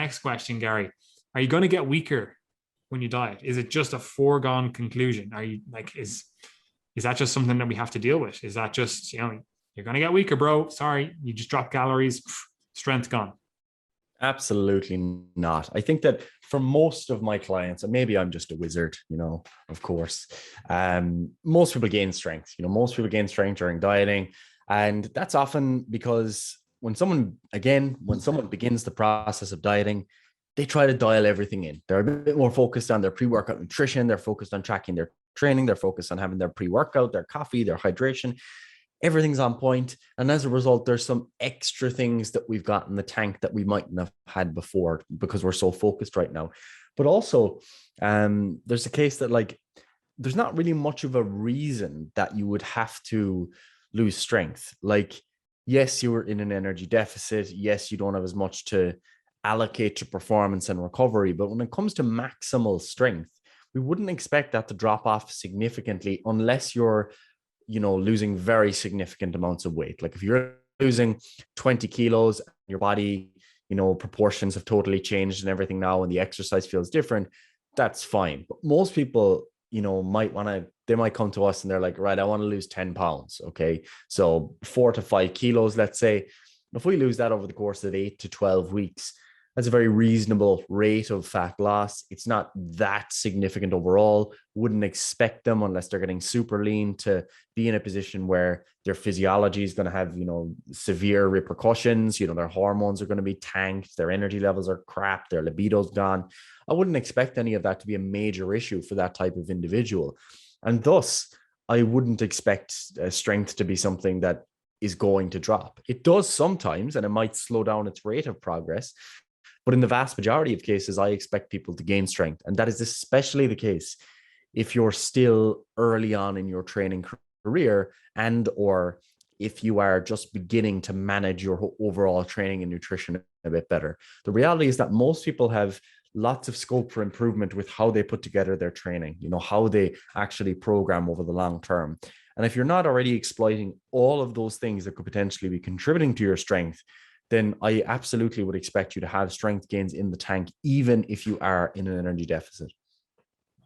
next question, Gary. Are you going to get weaker when you diet? Is it just a foregone conclusion? Are you like, is that just something that we have to deal with? Is that just, you're going to get weaker, bro. Sorry, you just drop calories, strength gone. Absolutely not. I think that for most of my clients, and maybe I'm just a wizard, of course, most people gain strength. Most people gain strength during dieting. And that's often because when someone begins the process of dieting, they try to dial everything in. They're a bit more focused on their pre-workout nutrition. They're focused on tracking their training. They're focused on having their pre-workout, their coffee, their hydration. Everything's on point. And as a result, there's some extra things that we've got in the tank that we mightn't have had before because we're so focused right now. But also, there's a case that there's not really much of a reason that you would have to lose strength. Like, yes, you were in an energy deficit. Yes, you don't have as much to allocate to performance and recovery. But when it comes to maximal strength, we wouldn't expect that to drop off significantly unless you're losing very significant amounts of weight. Like if you're losing 20 kilos, your body, proportions have totally changed and everything now, and the exercise feels different, that's fine. But most people, they might come to us and they're like, right, I want to lose 10 pounds. Okay. So 4 to 5 kilos, let's say. If we lose that over the course of 8 to 12 weeks, that's a very reasonable rate of fat loss. It's not that significant overall. Wouldn't expect them, unless they're getting super lean, to be in a position where their physiology is going to have, severe repercussions. Their hormones are going to be tanked. Their energy levels are crap. Their libido's gone. I wouldn't expect any of that to be a major issue for that type of individual. And thus, I wouldn't expect strength to be something that is going to drop. It does sometimes, and it might slow down its rate of progress. But in the vast majority of cases, I expect people to gain strength. And that is especially the case if you're still early on in your training career, and or if you are just beginning to manage your overall training and nutrition a bit better. The reality is that most people have lots of scope for improvement with how they put together their training, how they actually program over the long term. And if you're not already exploiting all of those things that could potentially be contributing to your strength, then I absolutely would expect you to have strength gains in the tank, even if you are in an energy deficit.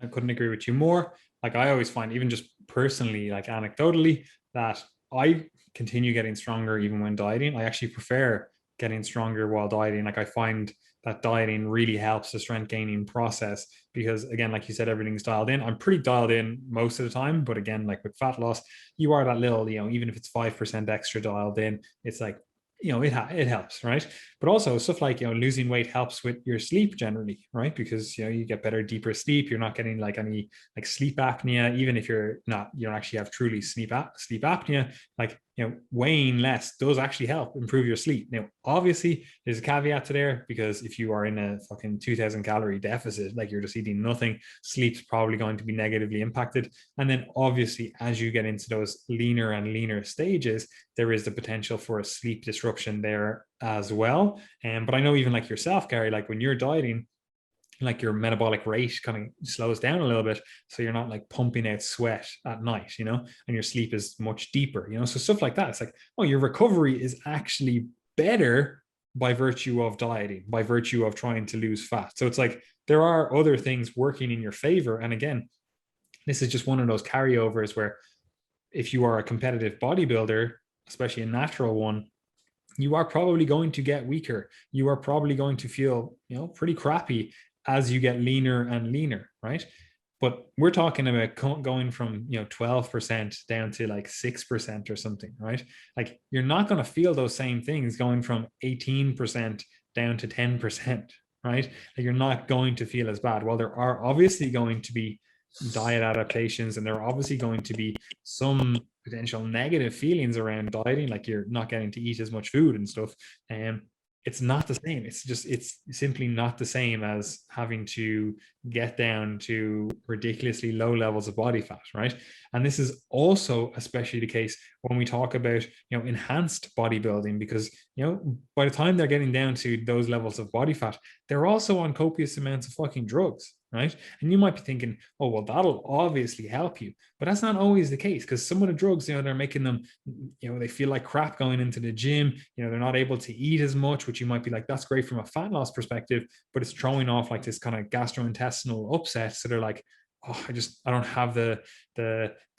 I couldn't agree with you more. Like I always find, even just personally, like anecdotally, that I continue getting stronger even when dieting. I actually prefer getting stronger while dieting. Like I find that dieting really helps the strength gaining process because, again, like you said, everything's dialed in. I'm pretty dialed in most of the time, but again, like with fat loss, you are that little, even if it's 5% extra dialed in, it's like, it helps, right? But also stuff like, losing weight helps with your sleep generally, right? Because, you get better, deeper sleep. You're not getting like any like sleep apnea, even if you don't actually have truly sleep apnea, like, weighing less does actually help improve your sleep. Now, obviously there's a caveat to there, because if you are in a fucking 2000 calorie deficit, like you're just eating nothing, sleep's probably going to be negatively impacted. And then obviously, as you get into those leaner and leaner stages, there is the potential for a sleep disruption there as well. But I know even like yourself, Gary, like when you're dieting, like your metabolic rate kind of slows down a little bit, so you're not like pumping out sweat at night, and your sleep is much deeper, so stuff like that. It's like, oh, your recovery is actually better by virtue of dieting, by virtue of trying to lose fat. So it's like there are other things working in your favor. And again, this is just one of those carryovers where if you are a competitive bodybuilder, especially a natural one, you are probably going to get weaker. You are probably going to feel, pretty crappy as you get leaner and leaner, right? But we're talking about going from 12% down to like 6% or something, right? Like you're not going to feel those same things going from 18% down to 10%, right? Like you're not going to feel as bad. Well, there are obviously going to be diet adaptations, and there are obviously going to be some potential negative feelings around dieting, like you're not getting to eat as much food and stuff. It's not the same. It's simply not the same as having to get down to ridiculously low levels of body fat, right? And this is also especially the case when we talk about, enhanced bodybuilding, because, by the time they're getting down to those levels of body fat, they're also on copious amounts of fucking drugs, right? And you might be thinking, oh, well, that'll obviously help you. But that's not always the case, because some of the drugs, they're making them, they feel like crap going into the gym. They're not able to eat as much, which you might be like, that's great from a fat loss perspective, but it's throwing off like this kind of gastrointestinal upset. So they're like, oh, I don't have the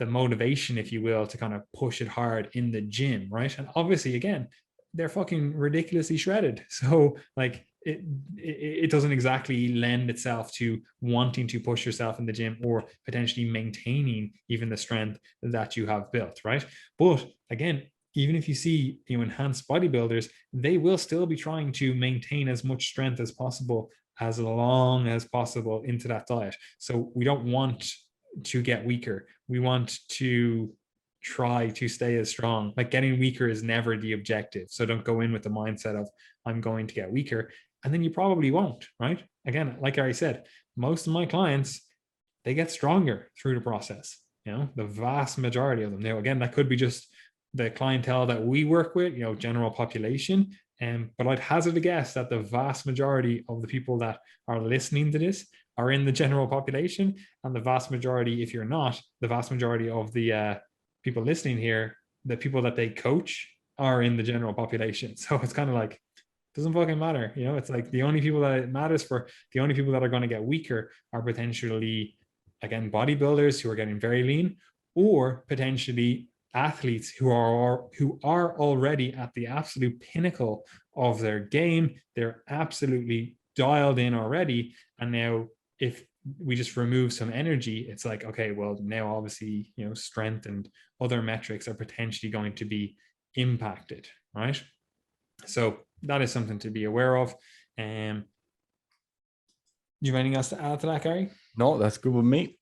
motivation, if you will, to kind of push it hard in the gym, right? And obviously, again, they're fucking ridiculously shredded. So like it doesn't exactly lend itself to wanting to push yourself in the gym or potentially maintaining even the strength that you have built, right? But again, even if you see enhanced bodybuilders, they will still be trying to maintain as much strength as possible, as long as possible into that diet. So we don't want to get weaker. We want to try to stay as strong. Like getting weaker is never the objective. So don't go in with the mindset of I'm going to get weaker. And then you probably won't, right? Again, like I said, most of my clients, they get stronger through the process. The vast majority of them. Now, again, that could be just the clientele that we work with, general population. But I'd hazard a guess that the vast majority of the people that are listening to this are in the general population. And the vast majority, if you're not, the vast majority of the people listening here, the people that they coach are in the general population. So it's kind of like, doesn't fucking matter. It's like the only people that it matters for, the only people that are going to get weaker are potentially, again, bodybuilders who are getting very lean, or potentially athletes who are already at the absolute pinnacle of their game. They're absolutely dialed in already. And now if we just remove some energy, it's like, okay, well, now obviously, strength and other metrics are potentially going to be impacted, right? So that is something to be aware of. Do you have anything else to add to that, Gary? No, that's good with me.